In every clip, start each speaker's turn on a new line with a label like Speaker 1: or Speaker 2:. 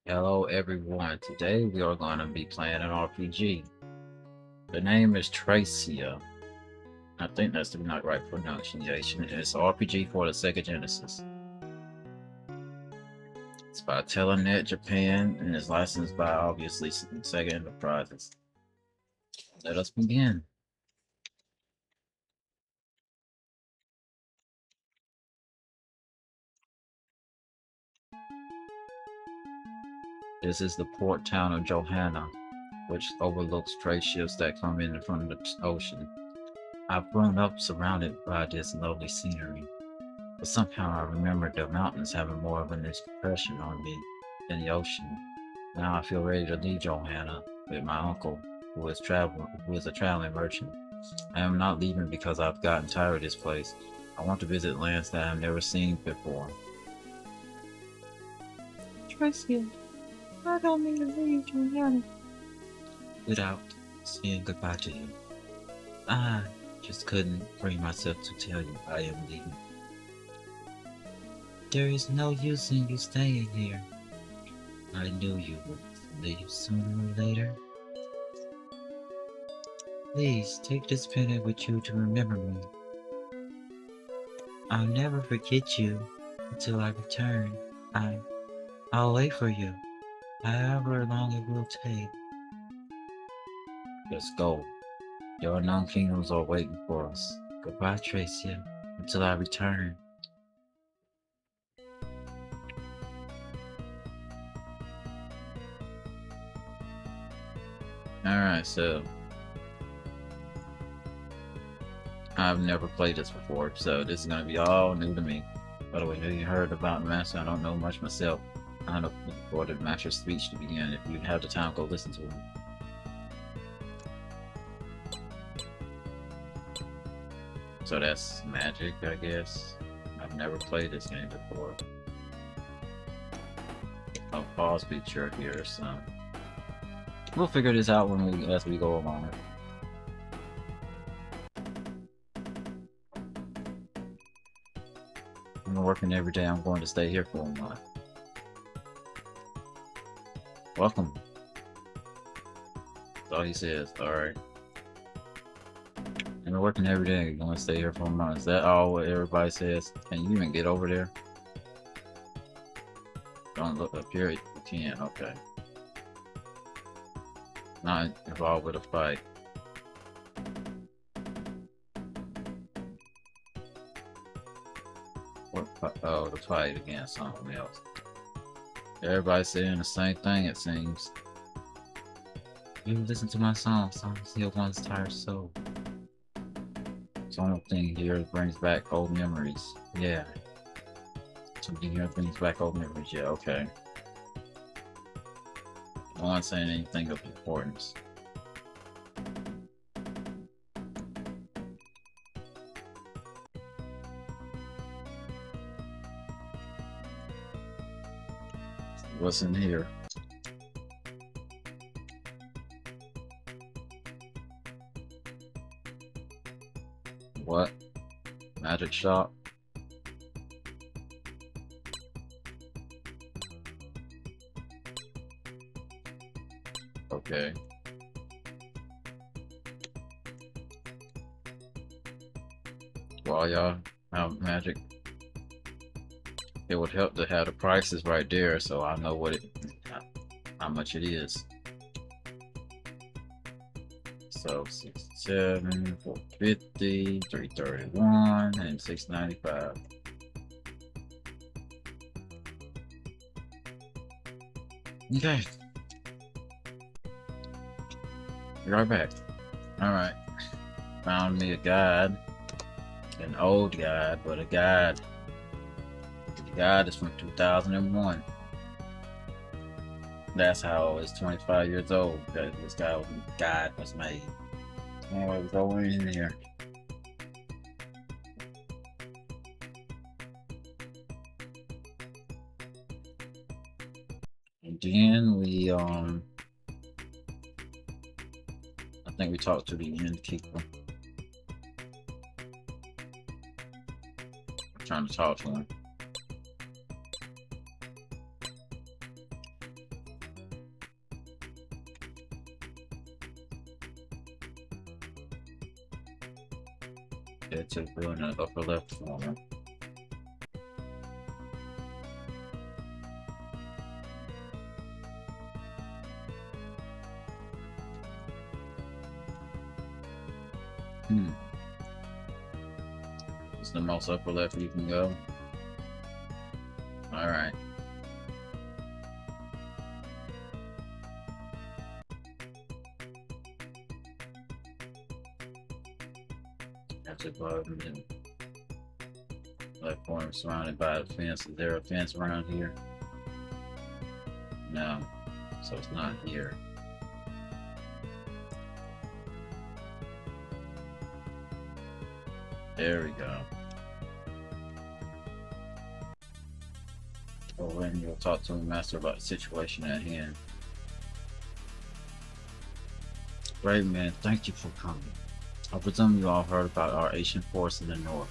Speaker 1: Hello everyone, today we are going to be playing an RPG. The name is Traysia. I think that's the not right pronunciation. It's an RPG for the Sega Genesis. It's by Telenet Japan and is licensed by obviously Sega Enterprises. Let us begin. This is the port town of Johanna, which overlooks trade ships that come in from the ocean. I've grown up surrounded by this lovely scenery. But somehow I remembered the mountains having more of an impression on me than the ocean. Now I feel ready to leave Johanna with my uncle, who is a traveling merchant. I am not leaving because I've gotten tired of this place. I want to visit lands that I've never seen before.
Speaker 2: Traysia, I don't mean to leave Juliana.
Speaker 1: Without saying goodbye to you, I just couldn't bring myself to tell you I am leaving. There is no use in you staying here. I knew you would leave sooner or later. Please take this pendant with you to remember me. I'll never forget you until I return. I'll wait for you, however long it will take. Let's go. Your unknown kingdoms are waiting for us. Goodbye, Traysia, until I return. Alright, so I've never played this before, so this is gonna be all new to me. By the way, you heard about the master. I don't know much myself. I don't know for the master's speech to begin. If you have the time, go listen to him. So that's magic, I guess. I've never played this game before. I'll pause picture here, so we'll figure this out as we go along. I'm working every day. I'm going to stay here for a month. Welcome. That's all he says. Alright. I'm working every day. I'm going to stay here for a month. Is that all what everybody says? Can you even get over there? Don't look up here. You can. Okay. Not involved with a fight. Oh, the fight against something else. Everybody's saying the same thing, it seems. You listen to my songs heal one's tired soul. Something here brings back old memories. Yeah. Something here brings back old memories. Yeah, okay. No one's saying anything of importance. What's in here? What? Magic shop? Okay. While y'all have magic, it would help to have the prices right there so I know how much it is. So 67, 450, 331, and 695. Okay. Be right back. Alright. Found me a guide. An old guide, but a guide. The guide is from 2001. That's how it's 25 years old that this guide was made. Anyway, go in here. And then I think we talked to the innkeeper. I'm trying to talk to him. Head to the building in the upper left corner. It's the most upper left you can go. Alright. That's a button and left corner surrounded by a fence. Is there a fence around here? No. So it's not here. There we go. Go in, you'll talk to the master about the situation at hand. Great man, thank you for coming. I presume you all heard about our Asian force in the north.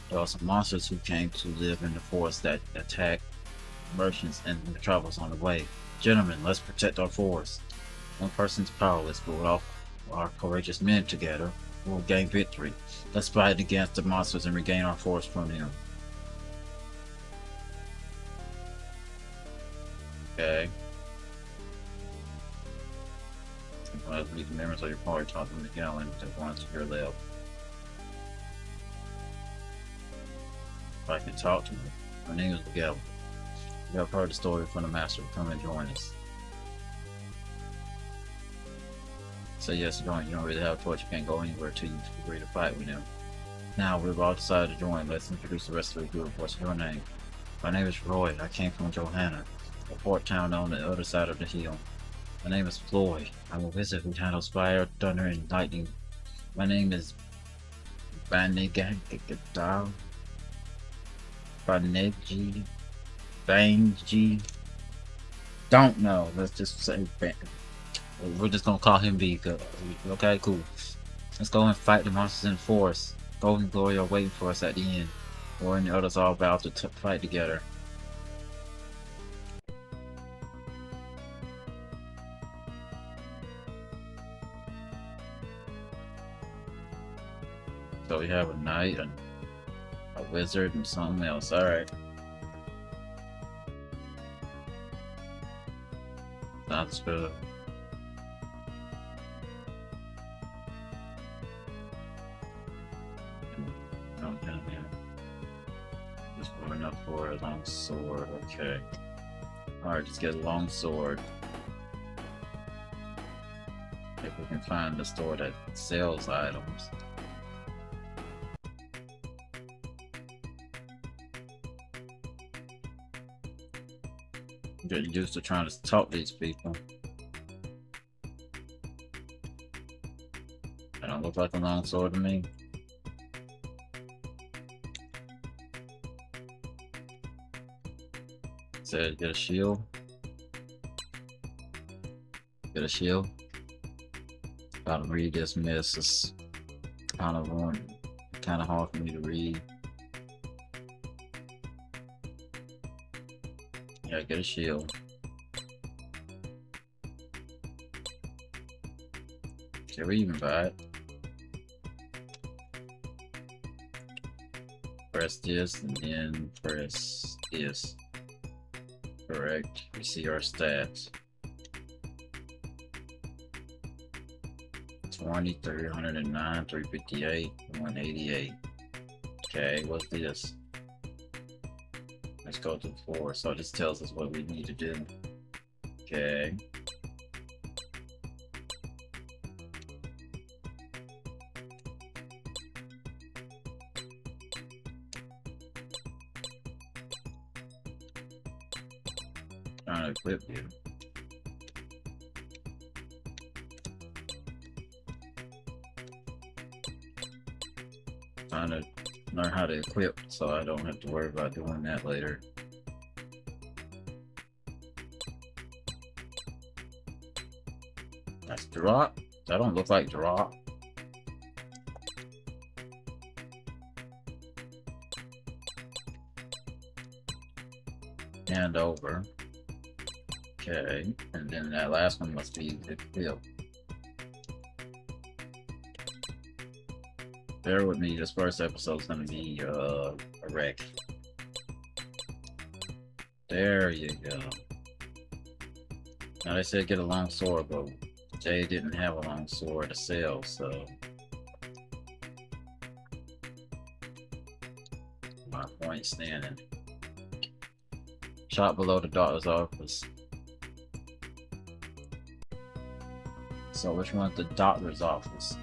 Speaker 1: There are some monsters who came to live in the forest that attack merchants and the travelers on the way. Gentlemen, let's protect our forest. One person's powerless, but with all our courageous men together, we'll gain victory. Let's fight against the monsters and regain our forest from them. Okay. Let's leave the members of your party talk to the gallon to one to your left. If I can talk to you. My name is Miguel. You have heard the story from the master. Come and join us. Say yes to join. You don't really have a choice. You can't go anywhere till you agree to fight with them. Now we've all decided to join. Let's introduce the rest of the group. What's your name? My name is Roy. I came from Johanna, a port town on the other side of the hill. My name is Floyd. I'm a wizard who handles fire, thunder, and lightning. My name is Banegagagadaw. Banegi. Bangi. Don't know. Let's just say we're just gonna call him B. Okay, cool. Let's go and fight the monsters in the forest. Gold and Glory are waiting for us at the end. Roy and the others are about to fight together. So we have a knight, a wizard, and something else. Alright. Sounds good. Just going up for a long sword. Okay. Alright, just get a long sword. If we can find the store that sells items. Get used to trying to talk to these people. They don't look like a long sword to me. Said get a shield. Get a shield. Gotta read this mess. It's kind of hard for me to read. Yeah, get a shield. Can we even buy it? Press this and then press this. Correct. We see our stats. 20, 309, 358, 188. Okay, what's this? Let's go to 4. So this tells us what we need to do. Okay. Trying to equip you. Trying to learn how to equip so I don't have to worry about doing that later. That's drop. That don't look like drop. Hand over. Okay, and then that last one must be equipped. Bear with me, this first episode's gonna be a wreck. There you go. Now they said get a long sword, but Jay didn't have a long sword to sell, so my point standing. Shot below the doctor's office. So which one's the doctor's office?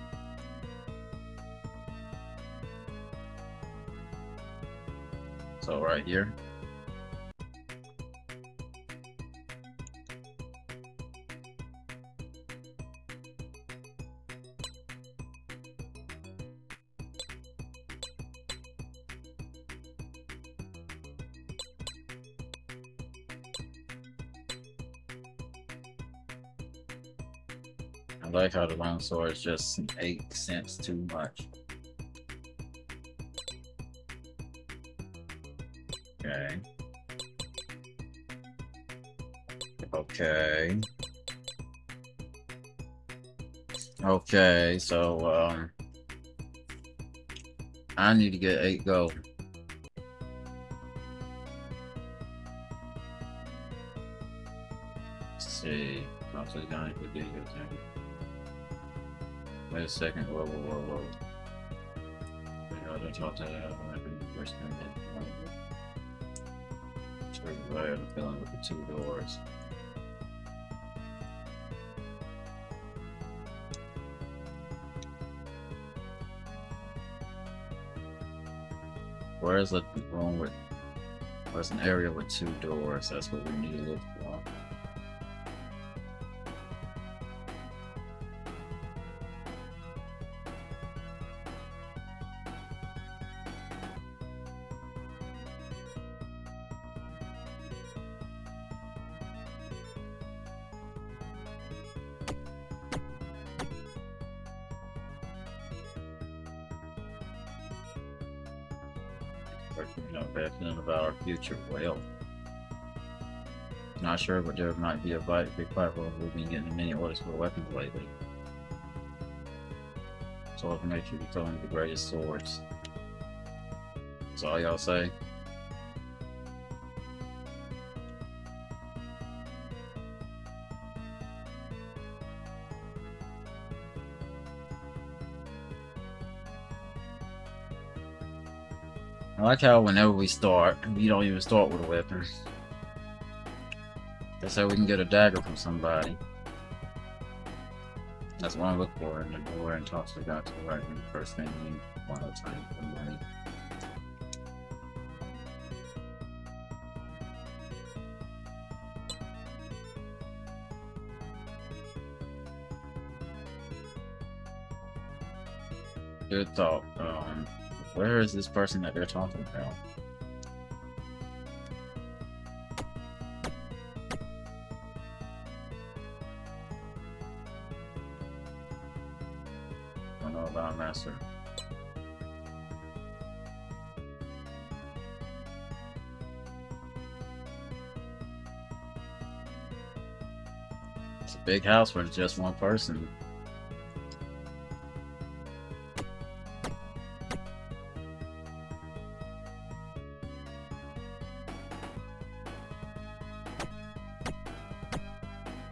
Speaker 1: So right here. I like how the long sword is just 8 cents too much. Okay. Okay. Okay, so I need to get 8 gold. Let's see. Also, down if we do go down. Wait a second. Whoa. I don't talk to that. I think the first thing that I had a feeling with the 2 doors. Where's a room with? Where's an area with 2 doors? That's what we need to look for. Bad feeling about our future. Well, not sure, but there might be a big fight where we've been getting many orders for weapons lately. So I can make sure you throw in the greatest swords. That's all y'all say. I like how whenever we start, we don't even start with a weapon. That's how we can get a dagger from somebody. That's what I look for in the door and toss the guy to the right in the first thing we need one at a time for money. Good thought. Where is this person that they're talking about? I know about Master. It's a big house where it's just one person.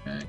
Speaker 1: Okay.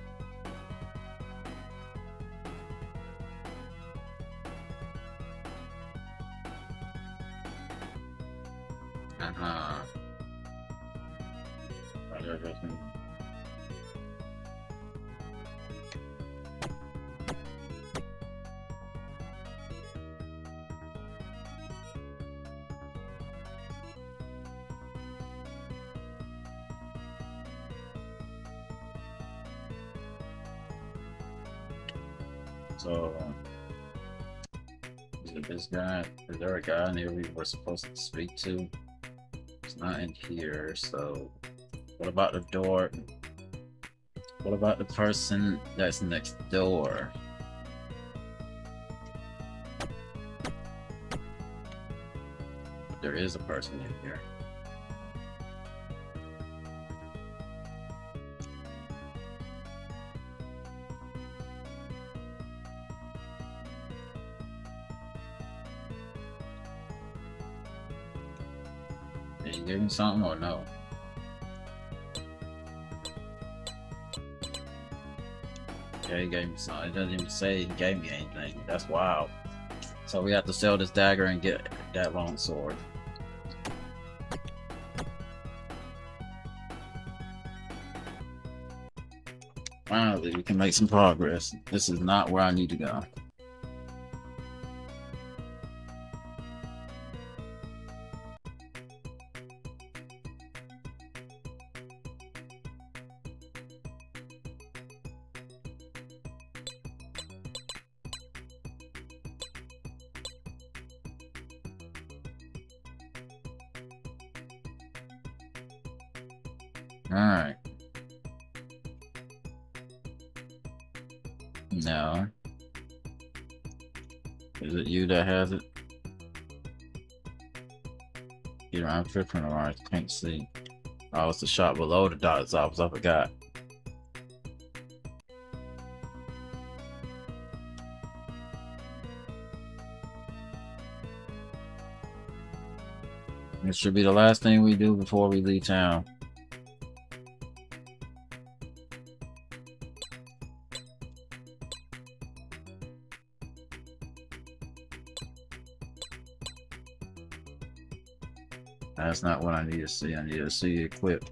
Speaker 1: So, is it this guy? Is there a guy in here we were supposed to speak to? It's not in here, so what about the door? What about the person that's next door? There is a person in here. Did he give me something or no? Yeah, he gave me something. It doesn't even say he gave me anything. That's wild. So we have to sell this dagger and get that long sword. Finally, we can make some progress. This is not where I need to go. Alright. No. Is it you that has it? Either I'm tripping or I can't see. Oh, it's the shop below the doctor's office. I forgot. This should be the last thing we do before we leave town. That's not what I need to see. I need to see it equipped.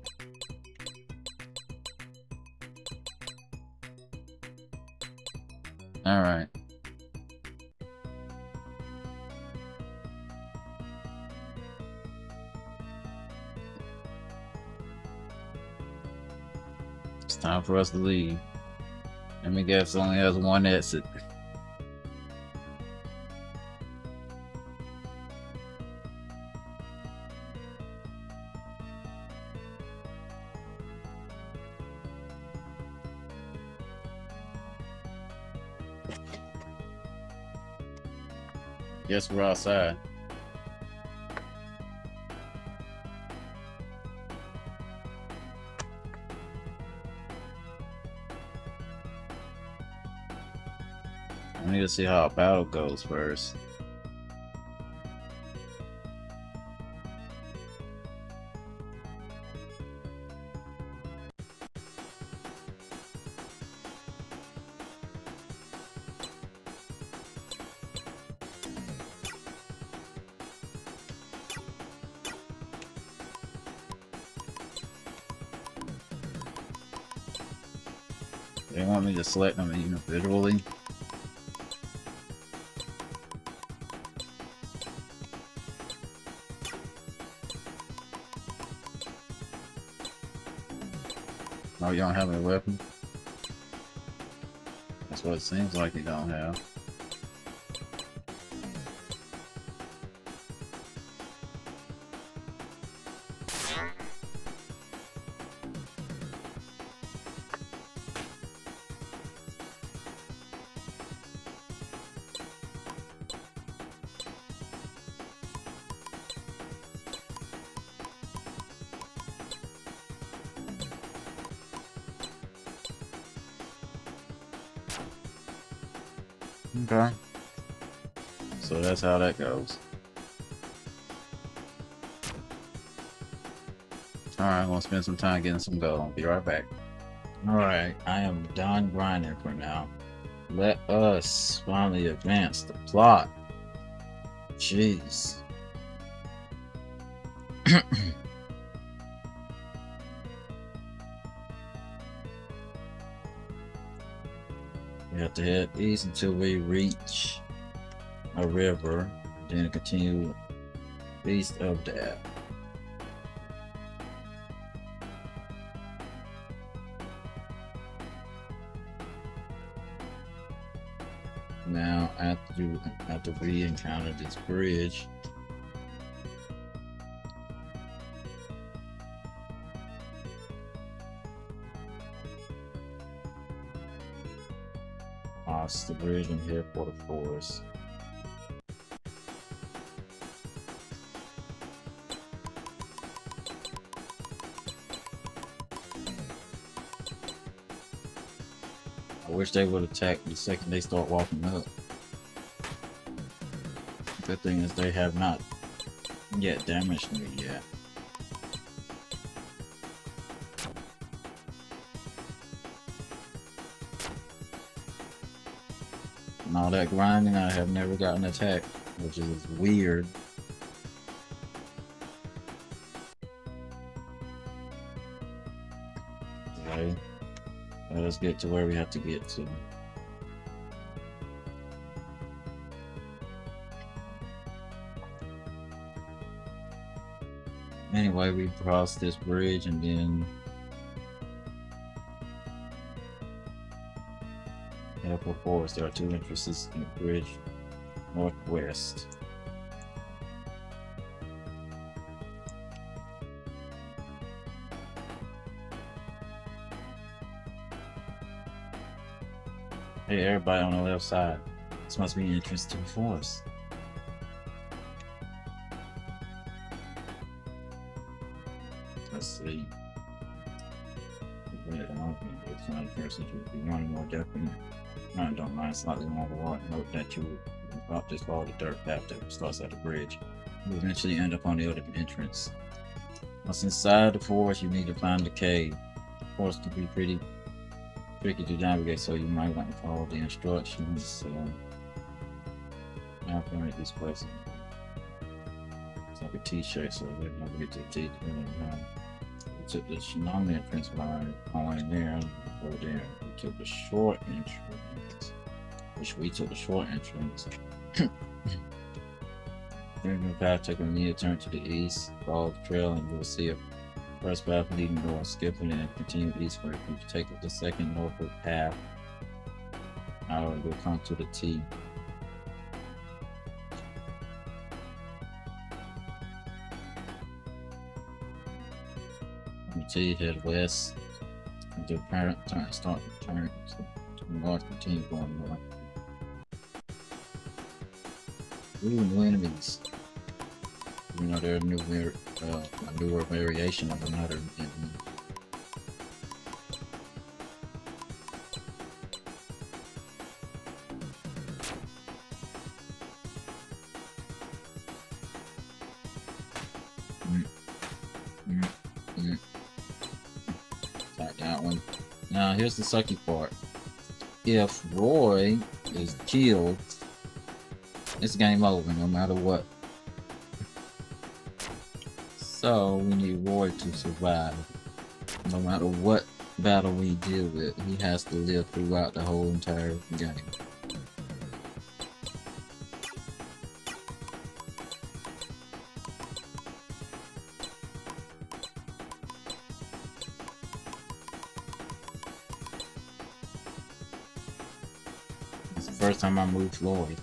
Speaker 1: Alright. It's time for us to leave. Let me guess, it only has one exit. Guess we're outside. I need to see how a battle goes first. They want me to select them individually. Oh, you don't have a weapon? That's what it seems like you don't have. Okay. So that's how that goes. Alright, I'm gonna spend some time getting some gold. I'll be right back. Alright, I am done grinding for now. Let us finally advance the plot. Jeez. We have to head east until we reach a river, then continue east of that. Now, after we encounter this bridge, cross the bridge and head for the forest. I wish they would attack the second they start walking up. Good thing is they have not yet damaged me yet. And all that grinding, I have never gotten attacked, which is weird. Okay, let's get to where we have to get to. Anyway, we cross this bridge and then head for forest. There are two entrances in the bridge northwest. Hey, everybody on the left side. This must be an entrance to the forest. Let's see. It's not a person to be one more definite. I don't mind slightly more water. Note that you drop this ball the dirt path that starts at the bridge. You eventually end up on the other entrance. Once inside the forest, you need to find the cave. The forest can be pretty tricky to navigate, so you might want to follow the instructions. Now I'm at this place. It's like a T-shirt, so we're gonna get to the T. We took the Shinami entrance by going there, over there. We took the short entrance, which we took the short entrance. During the path, take a near turn to the east, follow the trail, and you'll see a first path leading north, skipping it and continue eastward. If you take the second northward path, you'll come to the T. From the T, head west until parent turn, start to turn to north, continue going north. Ooh, new enemies. You know, they're a newer variation of another enemy. Attack that one. Now, here's the sucky part. If Roy is killed, it's game over no matter what. So we need Roy to survive. No matter what battle we deal with, he has to live throughout the whole entire game. It's the first time I moved Lloyd.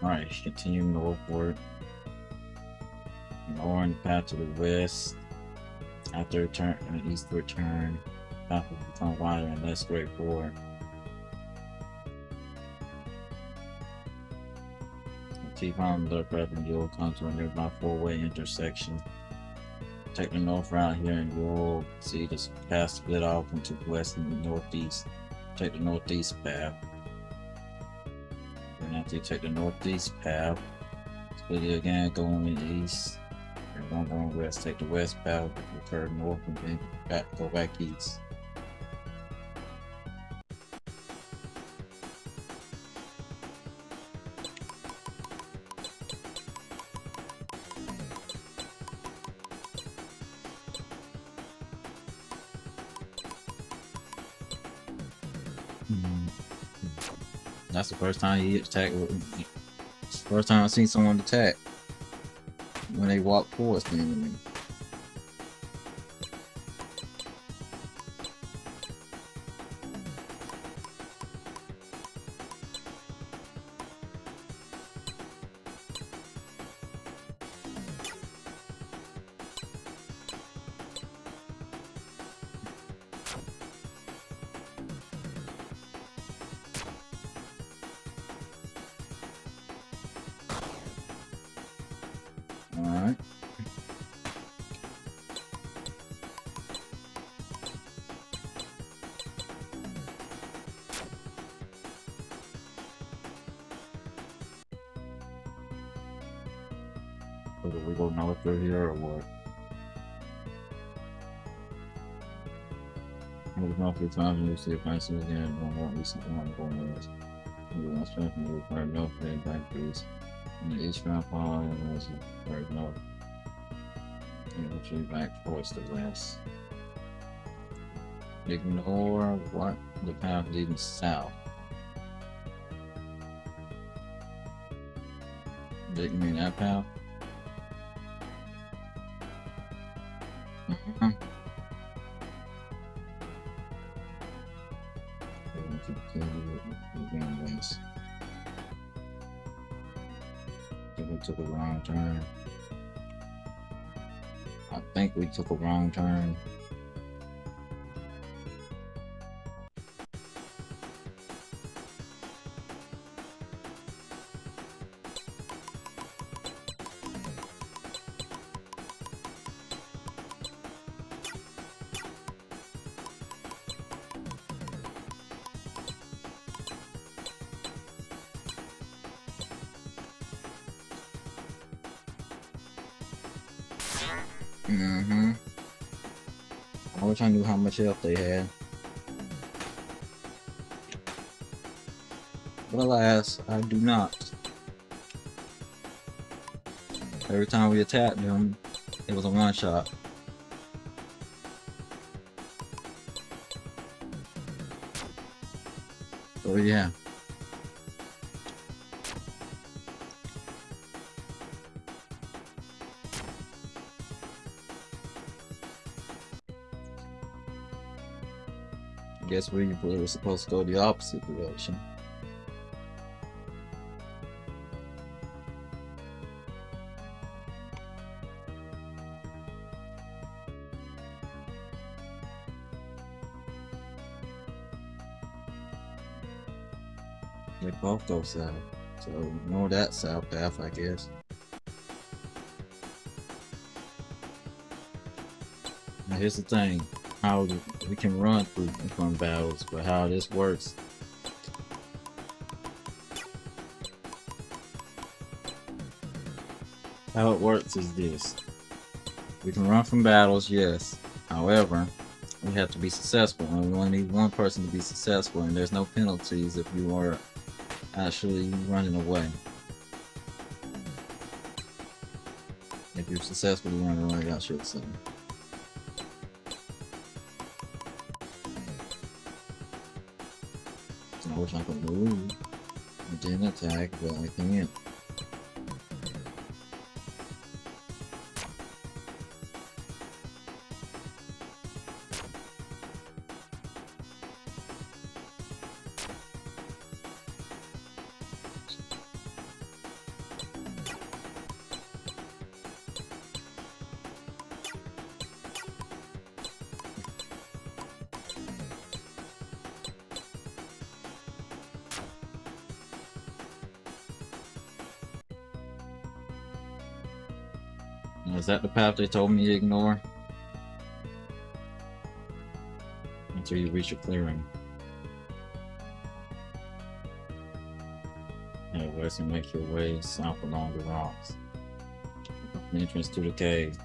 Speaker 1: Alright, continue northward. Lowering the path to the west. After a turn, an eastward turn, path will become wider and less straightforward. Keep on the path and you'll come to a nearby four-way intersection. Take the north route here and you'll see this path split off into the west and the northeast. Take the northeast path. And after you take the northeast path, split it again, go on the east. And don't go on west, take the west path, return north, and then go back east. That's the first time he attacked. First time I seen someone attack when they walk towards the enemy. Alright. So do we go north through here or what? was roughly time you see if I see again on what recent one bonus. We want strength and require no for back piece. And each round following was required no. And retreat back towards the west. Ignore what the path leading south. Did you mean that path? Mm-hmm. We took a wrong turn. I think we took a wrong turn. Mm-hmm. I wish I knew how much health they had. But alas, I do not. Every time we attacked them, it was a one-shot. So yeah. I guess we were supposed to go the opposite direction. They both go south, so ignore that south path, I guess. Now here's the thing, how we can run through from battles, but how this works. How it works is this. We can run from battles, yes. However, we have to be successful, and we only need one person to be successful, and there's no penalties if you are actually running away. If you're successfully running away, I should say. So I wish I could move and then attack, but I can't. Is that the path they told me to ignore? Until you reach a clearing. Yeah, west and make your way south along the rocks. The entrance to the cave.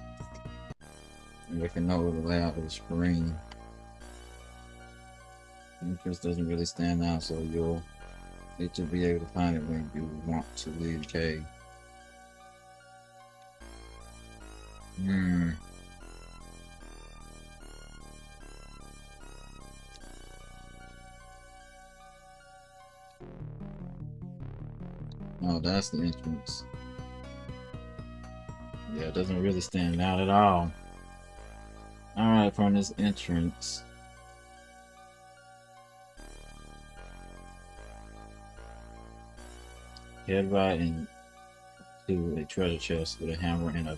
Speaker 1: And we can know the layout of the spring. The entrance doesn't really stand out, so you'll need to be able to find it when you want to leave the cave. Oh, that's the entrance. Yeah, it doesn't really stand out at all. Alright, from this entrance. Head right into a treasure chest with a hammer and a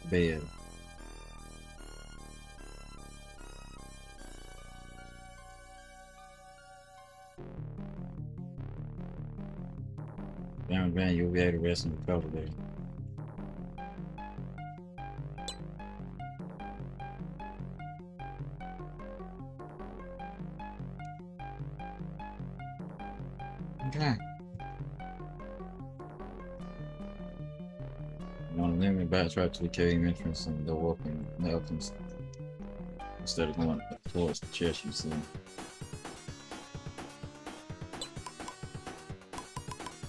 Speaker 1: bed. Van, you'll be able to rest and recover there. Okay. I'm gonna limit backtrack to the cave entrance and go up and the alchemist. instead of going towards the chest, you see.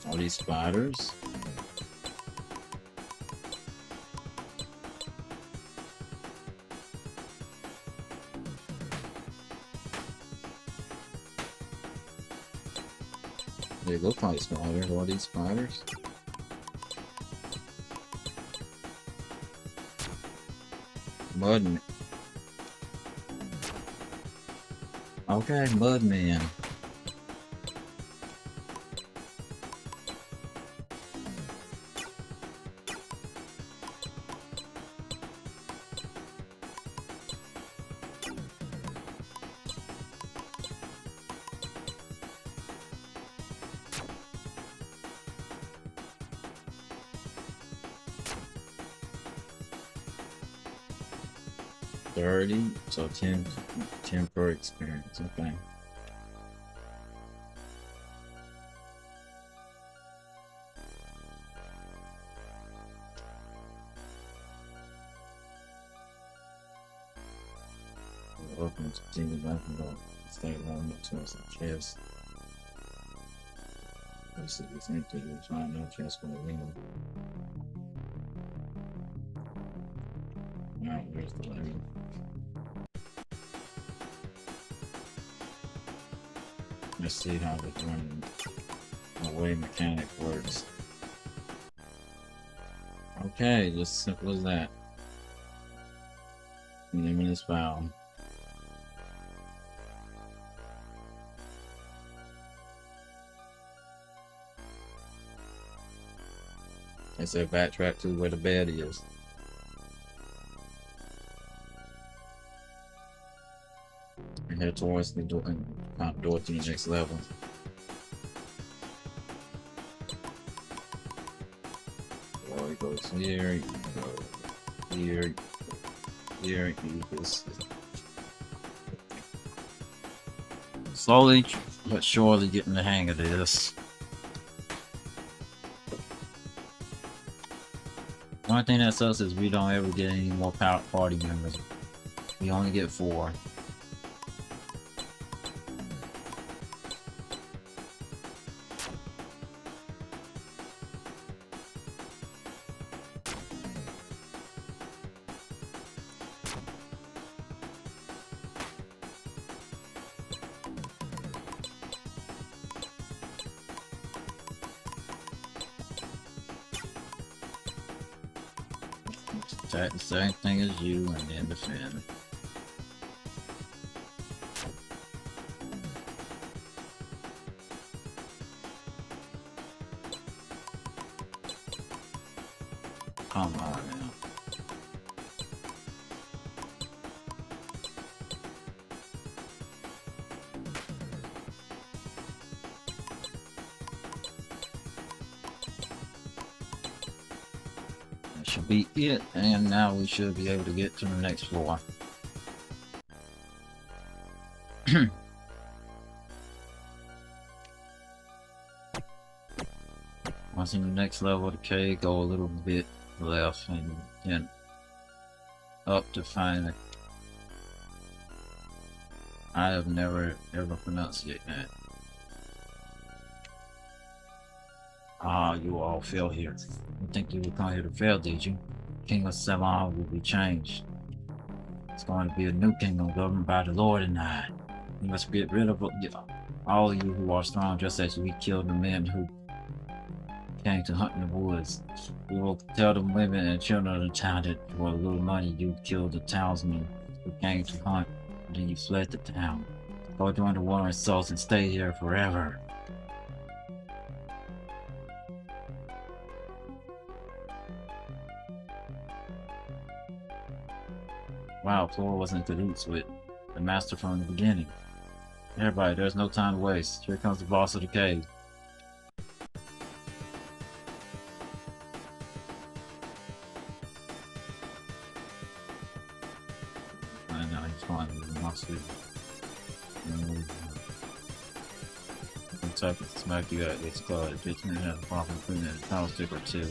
Speaker 1: All these spiders. They look like spiders. All these spiders. Mud. Okay, Mudman. $30, so 10 per experience. Okay. Open to continue laughing about stay long up towards the chest. Let's see, this ain't the find no chest for the ring. Now, where's the ring? Let's see how the running away mechanic works. Okay, just simple as that. Limit is found. It said backtrack to where the bed is. And head towards the door and door to the next level. Or it goes here, you go here, here, you this. Slowly but surely getting the hang of this. One thing that sucks is we don't ever get any more party members. We only get 4. Attack the same thing as you and then defend. Come on now. That should be it, and now we should be able to get to the next floor. Once in the next level of the cave, go a little bit left and then up to find it. I have never ever pronounced that. Ah, you all fell here. You think you would come here to fail, did you? King of Ceylon will be changed. It's going to be a new kingdom governed by the Lord and I. You must get rid of all of you who are strong, just as we killed the men who came to hunt in the woods. We will tell the women and children of the town that for a little money you killed the townsmen who came to hunt, and then you fled the town. Go join the war insults and stay here forever. Wow, Flora was in cahoots with the master from the beginning. Everybody, there's no time to waste. Here comes the boss of the cave. I know, he's fine with the monster. Type of smack you at its claw. If it's going to have a problem putting in a power stick or 2,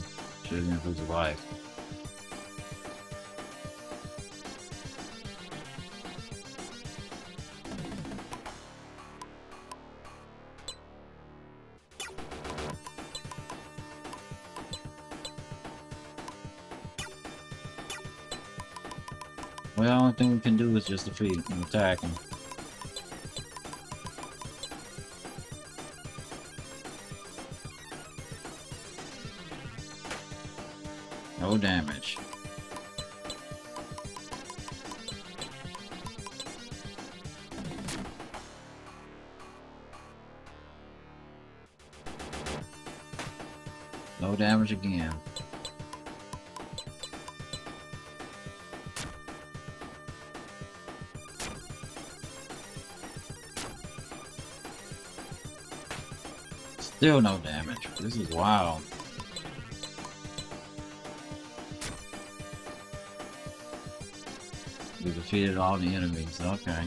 Speaker 1: she's going to lose a life. Well, the only thing we can do is just defeat him and attack him. No damage. No damage again. Still no damage. This is wild. We defeated all the enemies. Okay.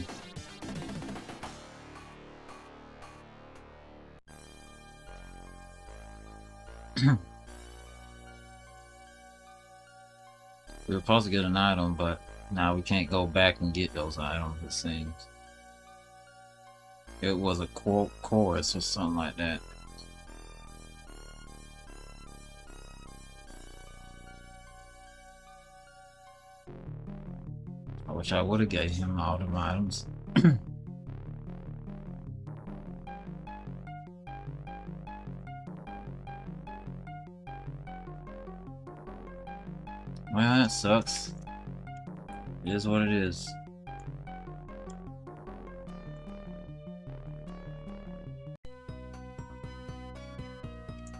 Speaker 1: We were supposed to get an item, but now we can't go back and get those items, it seems. It was a chorus or something like that. I wish I would have gave him all the items. Well, that sucks. It is what it is.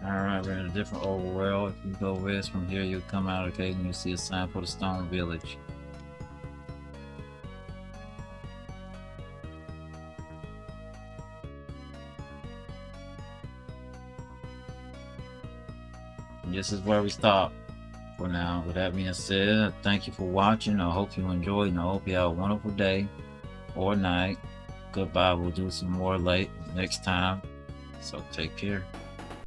Speaker 1: Alright, we're in a different overworld. If you go west from here, you'll come out, okay, and you'll see a sign for the Stone Village. And this is where we stop for now. With that being said, thank you for watching. I hope you enjoyed, and I hope you have a wonderful day or night. Goodbye. We'll do some more late next time. So take care.